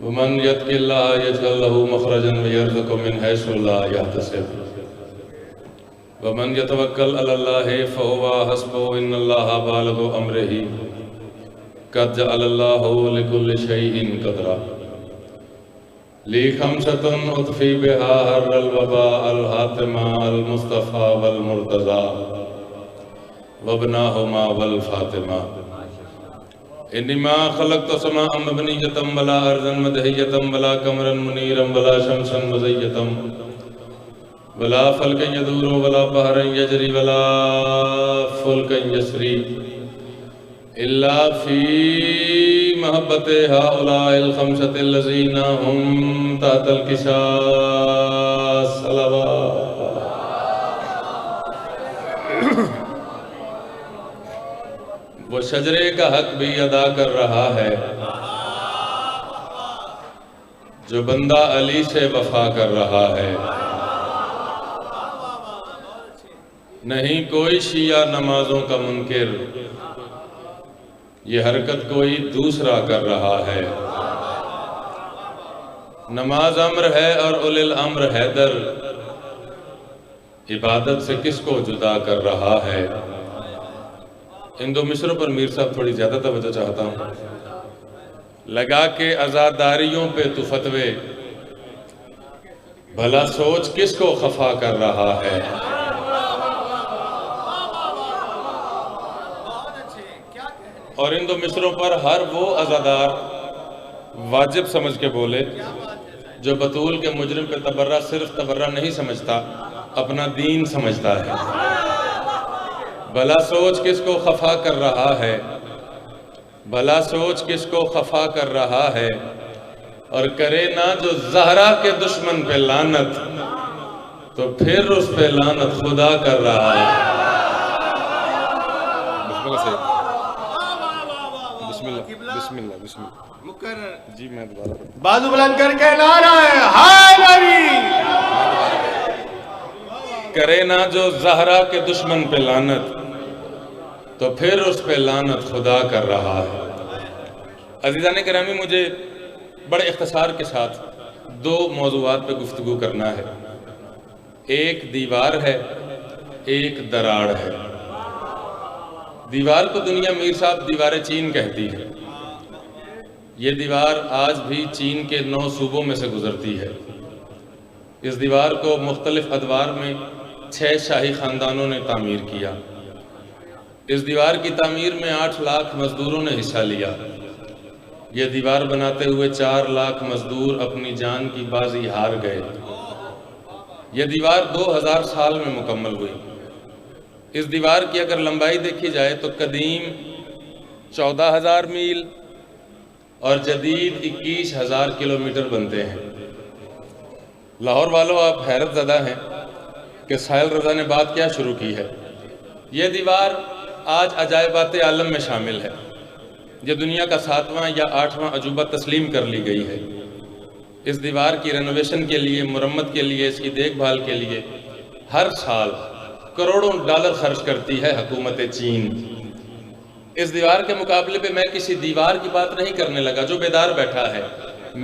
ومن يتق الله يجعل له مخرجا ويرزقه من حيث لا يحتسب ومن يتوكل على الله فهو حسبه إن الله بالغ أمره قد جعل الله لكل شيء قدرا لي خمسة أطفي بها حر الوباء الحاتمة المصطفى والمرتضى وابناهما والفاطمة إني ما خلقت سماء مبنية ولا أرضا مدهية ولا قمرا منيرا ولا شمسا مزية ولا فلكا يدور ولا بحرا يجري ولا فلكا يسري إلا في محبة هؤلاء الخمسة الذين هم تحت الكساء صلوات وہ شجرے کا حق بھی ادا کر رہا ہے جو بندہ علی سے وفا کر رہا ہے نہیں کوئی شیعہ نمازوں کا منکر یہ حرکت کوئی دوسرا کر رہا ہے نماز امر ہے اور اولی الامر حیدر عبادت سے کس کو جدا کر رہا ہے ان دو مصروں پر میر صاحب تھوڑی زیادہ توجہ چاہتا ہوں لگا کے عزاداریوں پہ تو فتوے بھلا سوچ کس کو خفا کر رہا ہے اور ان دو مصروں پر ہر وہ عزادار واجب سمجھ کے بولے جو بطول کے مجرم پہ تبرہ صرف تبرہ نہیں سمجھتا اپنا دین سمجھتا ہے بھلا سوچ کس کو خفا کر رہا ہے بھلا سوچ کس کو خفا کر رہا ہے اور کرے نہ جو زہرا کے دشمن پہ لعنت تو پھر اس پہ لعنت خدا کر رہا ہے بسم اللہ مکرر جی میں دوبارہ بازو بلند کر کے نعرہ ہائے نبی کرے نہ جو زہرا کے دشمن پہ لعنت تو پھر اس پہ لعنت خدا کر رہا ہے عزیزان کرامی مجھے بڑے اختصار کے ساتھ دو موضوعات پہ گفتگو کرنا ہے ایک دیوار ہے ایک دراڑ ہے دیوار کو دنیا میر صاحب دیوار چین کہتی ہے یہ دیوار آج بھی چین کے 9 صوبوں میں سے گزرتی ہے اس دیوار کو مختلف ادوار میں 6 شاہی خاندانوں نے تعمیر کیا اس دیوار کی تعمیر میں 8 لاکھ مزدوروں نے حصہ لیا یہ دیوار بناتے ہوئے 4 لاکھ مزدور اپنی جان کی بازی ہار گئے یہ دیوار 2000 سال میں مکمل ہوئی اس دیوار کی اگر لمبائی دیکھی جائے تو قدیم 14,000 میل اور جدید 21,000 کلومیٹر بنتے ہیں لاہور والوں آپ حیرت زدہ ہیں کہ ساحل رضا نے بات کیا شروع کی ہے یہ دیوار آج عجائبات عالم میں شامل ہے یہ دنیا کا 7واں یا 8واں عجوبہ تسلیم کر لی گئی ہے اس دیوار کی رینوویشن کے لیے مرمت کے لیے اس کی دیکھ بھال کے لیے ہر سال کروڑوں ڈالر خرچ کرتی ہے حکومت چین اس دیوار کے مقابلے پہ میں کسی دیوار کی بات نہیں کرنے لگا جو بیدار بیٹھا ہے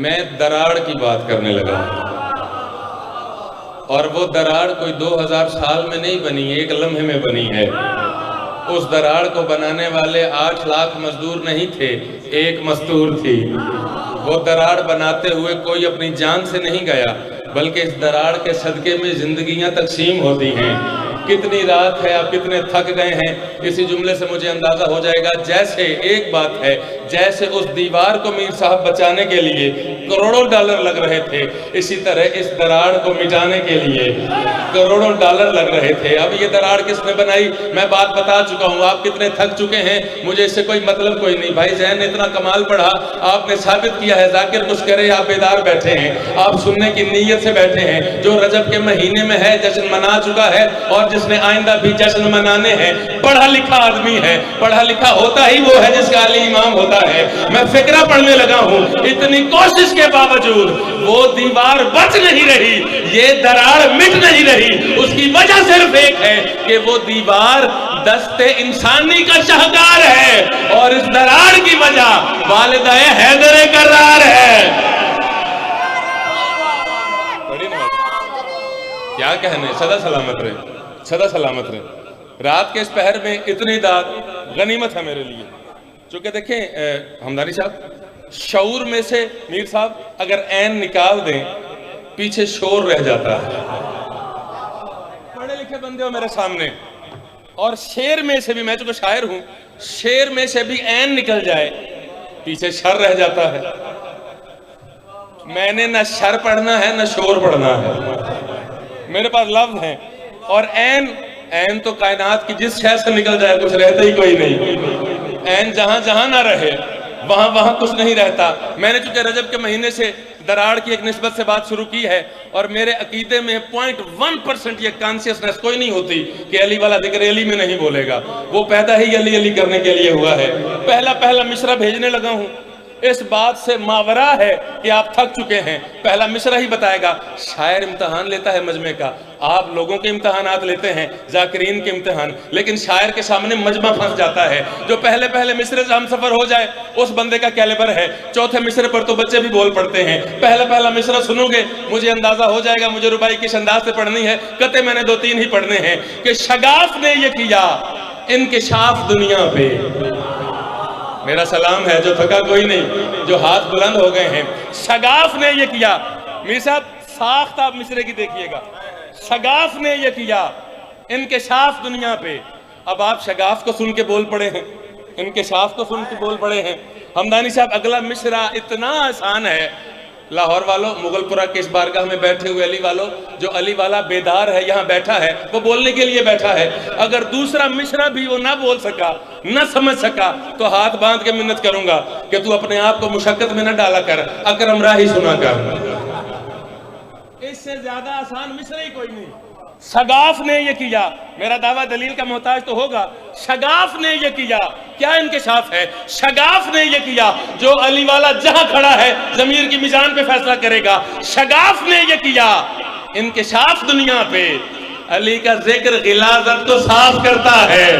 میں دراڑ کی بات کرنے لگا اور وہ دراڑ کوئی 2000 سال میں نہیں بنی ایک لمحے میں بنی ہے اس دراڑ کو بنانے والے 8 لاکھ مزدور نہیں تھے ایک مستور تھی وہ دراڑ بناتے ہوئے کوئی اپنی جان سے نہیں گیا بلکہ اس دراڑ کے صدقے میں زندگیاں تقسیم ہوتی ہیں کتنی رات ہے آپ کتنے تھک گئے ہیں اسی جملے سے مجھے اندازہ ہو جائے گا جیسے ایک بات ہے جیسے اس دیوار کو میر صاحب بچانے کے لیے کروڑوں ڈالر لگ رہے تھے اسی طرح اس دراڑ کو مٹانے کے لیے کروڑوں ڈالر لگ رہے تھے اب یہ دراڑ کس نے بنائی میں بات بتا چکا ہوں آپ کتنے تھک چکے ہیں مجھے اس سے کوئی مطلب کوئی نہیں بھائی ذہن نے اتنا کمال پڑھا آپ نے ثابت کیا ہے ذاکر کچھ کرے آپ بیدار بیٹھے ہیں آپ سننے کی نیت سے بیٹھے ہیں جو رجب کے مہینے میں ہے جشن منا چکا ہے اور جس نے آئندہ بھی جشن منانے ہیں پڑھا لکھا آدمی ہے پڑھا لکھا ہوتا ہی وہ ہے جس کا علی امام ہوتا ہے میں فکرہ پڑھنے لگا ہوں اتنی کوشش کے باوجود وہ دیوار بچ نہیں رہی یہ دراڑ مٹ نہیں رہی اس کی وجہ صرف ایک ہے کہ وہ دیوار دست انسانی کا شاہکار ہے اور اس دراڑ کی وجہ والدہ حیدر کرار ہے کہنے، سدا سلامت رہے، سدا سلامت رہے۔ رات کے اس پہر میں اتنی داد غنیمت ہے میرے لیے، چونکہ دیکھیں ہمدانی صاحب، شعور میں سے میر صاحب اگر عین نکال دیں پیچھے شور رہ جاتا ہے۔ پڑھے لکھے بندے ہو میرے سامنے، اور شعر میں سے بھی، میں چونکہ شاعر ہوں، شعر میں سے بھی عین نکل جائے پیچھے شر رہ جاتا ہے۔ میں نے نہ شر پڑھنا ہے نہ شور پڑھنا ہے، میرے پاس لفظ ہیں، اور عین تو کائنات کی جس شے سے نکل جائے کچھ رہتا ہی کوئی نہیں۔ عین جہاں جہاں نہ رہے وہاں کچھ نہیں رہتا۔ میں نے چونکہ رجب کے مہینے سے دراڑ کی ایک نسبت سے بات شروع کی ہے، اور میرے عقیدے میں 0.1% یہ کانسیسنس کوئی نہیں ہوتی کہ علی والا ذکر علی میں نہیں بولے گا، وہ پیدا ہی علی علی کرنے کے لیے ہوا ہے۔ پہلا مصرع بھیجنے لگا ہوں، اس بات سے ماورا ہے کہ آپ تھک چکے ہیں، پہلا مصرع ہی بتائے گا۔ شاعر امتحان لیتا ہے مجمع کا، آپ لوگوں کے امتحانات لیتے ہیں، ذاکرین کے امتحان، لیکن شاعر کے سامنے مجمع پھنس جاتا ہے۔ جو پہلے مصرع سے ہم سفر ہو جائے اس بندے کا کیلیبر ہے، چوتھے مصرع پر تو بچے بھی بول پڑتے ہیں۔ پہلا مصرع سنو گے مجھے اندازہ ہو جائے گا مجھے ربائی کس انداز سے پڑھنی ہے، قطع میں نے 2-3 ہی پڑھنے ہیں کہ شگاف نے یہ کیا انکشاف دنیا پہ۔ میرا سلام ہے، جو تھکا کوئی نہیں، جو ہاتھ بلند ہو گئے ہیں۔ شگاف نے یہ کیا، میر صاحب ساخت آپ مصرے کی دیکھیے گا، شگاف نے یہ کیا انکشاف دنیا پہ۔ اب آپ شگاف کو سن کے بول پڑے ہیں، انکشاف کو سن کے بول پڑے ہیں۔ ہمدانی صاحب اگلا مصرع اتنا آسان ہے، لاہور والوں، مغل پورہ کے اس بارگاہ میں بیٹھے ہوئے علی والوں، جو علی والا بیدار ہے یہاں بیٹھا ہے، وہ بولنے کے لیے بیٹھا ہے، اگر دوسرا مصرع بھی وہ نہ بول سکا، نہ سمجھ سکا، تو ہاتھ باندھ کے منت کروں گا کہ تو اپنے آپ کو مشقت میں نہ ڈالا کر، اکرم راہی سنا کر۔ اس سے زیادہ آسان مصرع ہی کوئی نہیں۔ شگاف نے یہ کیا، میرا دعویٰ دلیل کا محتاج تو ہوگا، شگاف نے یہ کیا، کیا انکشاف ہے؟ شگاف نے یہ کیا، جو علی والا جہاں کھڑا ہے ضمیر کی میزان پہ فیصلہ کرے گا۔ شگاف نے یہ کیا انکشاف دنیا پہ، علی کا ذکر غلاظت کو صاف کرتا ہے۔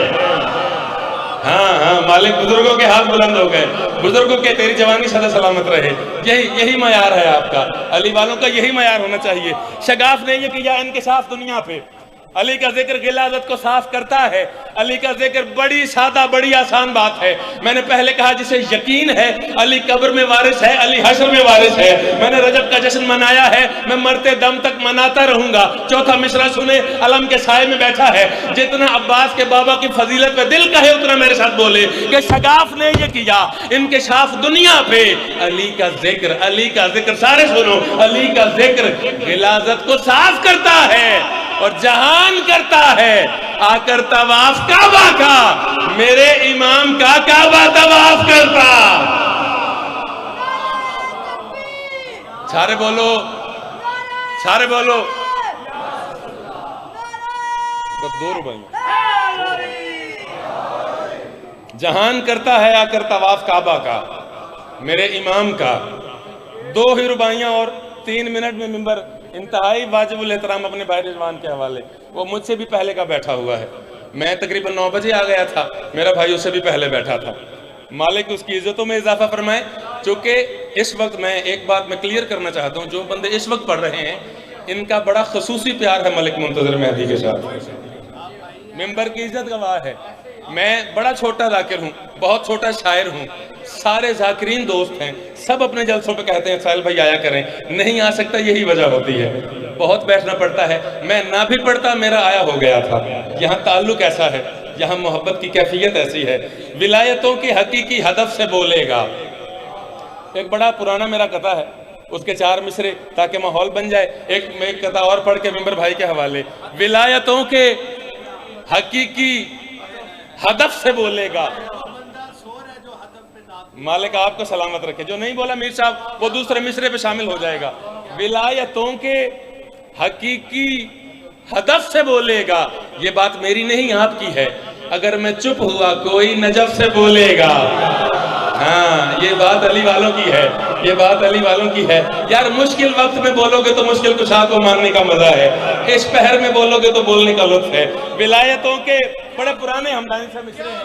ہاں مالک، بزرگوں کے ہاتھ بلند ہو گئے، بزرگوں کے تیری جوانی سدا سلامت رہے، یہی معیار ہے آپ کا، علی والوں کا یہی معیار ہونا چاہیے۔ شگاف نے یہ کیا انکشاف دنیا پہ، علی کا ذکر غلاظت کو صاف کرتا ہے۔ علی کا ذکر بڑی سادہ بڑی آسان بات ہے۔ میں نے پہلے کہا جسے یقین ہے علی قبر میں وارث ہے، علی حشر میں وارث ہے۔ میں نے رجب کا جشن منایا ہے، میں مرتے دم تک مناتا رہوں گا۔ چوتھا مصرع سنے، علم کے سائے میں بیٹھا ہے، جتنا عباس کے بابا کی فضیلت پہ دل کہے اتنا میرے ساتھ بولے کہ شگاف نے یہ کیا انکشاف دنیا پہ، علی کا ذکر، علی کا ذکر، سارے سنو، علی کا ذکر غلاظت کو صاف کرتا ہے اور جہان کرتا ہے آ کر طواف کعبہ کا، میرے امام کا کعبہ طواف کرتا۔ سارے بولو، سارے بولو، بس 2 روپے۔ جہان کرتا ہے آ کر طواف کعبہ کا، میرے امام کا۔ 2 ہی رباعیاں اور 3 منٹ میں ممبر انتہائی واجب الاحترام اپنے بھائی رضوان کے حوالے، وہ مجھ سے بھی پہلے کا بیٹھا ہوا ہے، میں تقریباً 9 بجے آ گیا تھا، میرا بھائی اس سے بھی پہلے بیٹھا تھا۔ مالک اس کی عزتوں میں اضافہ فرمائے۔ چونکہ اس وقت میں ایک بات میں کلیئر کرنا چاہتا ہوں، جو بندے اس وقت پڑھ رہے ہیں ان کا بڑا خصوصی پیار ہے ملک منتظر مہدی کے ساتھ، ممبر کی عزت گواہ ہے۔ میں بڑا چھوٹا ذاکر ہوں، بہت چھوٹا شاعر ہوں، سارے ذاکرین دوست ہیں، سب اپنے جلسوں پہ کہتے ہیں ساحل بھائی آیا کریں، نہیں آ سکتا، یہی وجہ ہوتی ہے، بہت بیٹھنا پڑتا ہے۔ میں نہ بھی پڑھتا میرا آیا ہو گیا تھا۔ یہاں تعلق ایسا ہے، یہاں محبت کی کیفیت ایسی ہے، ولایتوں کی حقیقی ہدف سے بولے گا۔ ایک بڑا پرانا میرا قطع ہے، اس کے 4 مصرے تاکہ ماحول بن جائے، ایک قطع اور پڑھ کے ممبر بھائی کے حوالے۔ ولایتوں کے حقیقی ہدف سے بولے گا، مالک آپ کو سلامت رکھے۔ جو نہیں بولا میر صاحب وہ دوسرے مصرے پہ شامل ہو جائے گا۔ ولایتوں کے حقیقی ہدف سے بولے گا، یہ بات میری نہیں آپ کی ہے، اگر میں چپ ہوا کوئی نجف سے بولے گا۔ ہاں یہ بات علی والوں کی ہے، یہ بات علی والوں کی ہے۔ یار مشکل وقت میں بولو گے تو مشکل کشا کو ماننے کا مزہ ہے، اس پہر میں بولو گے تو بولنے کا لطف ہے۔ ولایتوں کے بڑے پرانے ہمدانی سے مصرے ہیں،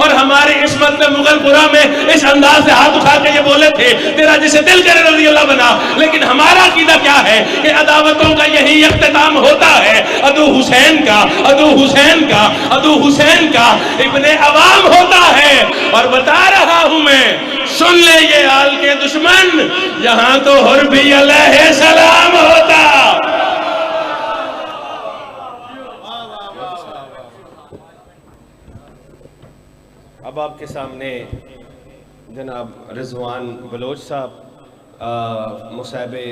اور ہماری عصمت میں مغل پورا میں اس انداز سے ہاتھ اٹھا کے یہ بولے تھے تیرا جسے دل کرے رضی اللہ بنا. لیکن ہمارا عقیدہ کیا ہے کہ عداوتوں کا یہی اختتام ہوتا ہے. عدو حسین کا عدو حسین کا عدو حسین کا ابن عوام ہوتا ہے. اور بتا رہا ہوں میں, سن لے یہ آل کے دشمن, یہاں تو حر بھی علیہ السلام ہوتا. اب آپ کے سامنے جناب رضوان بلوچ صاحب مصاحبے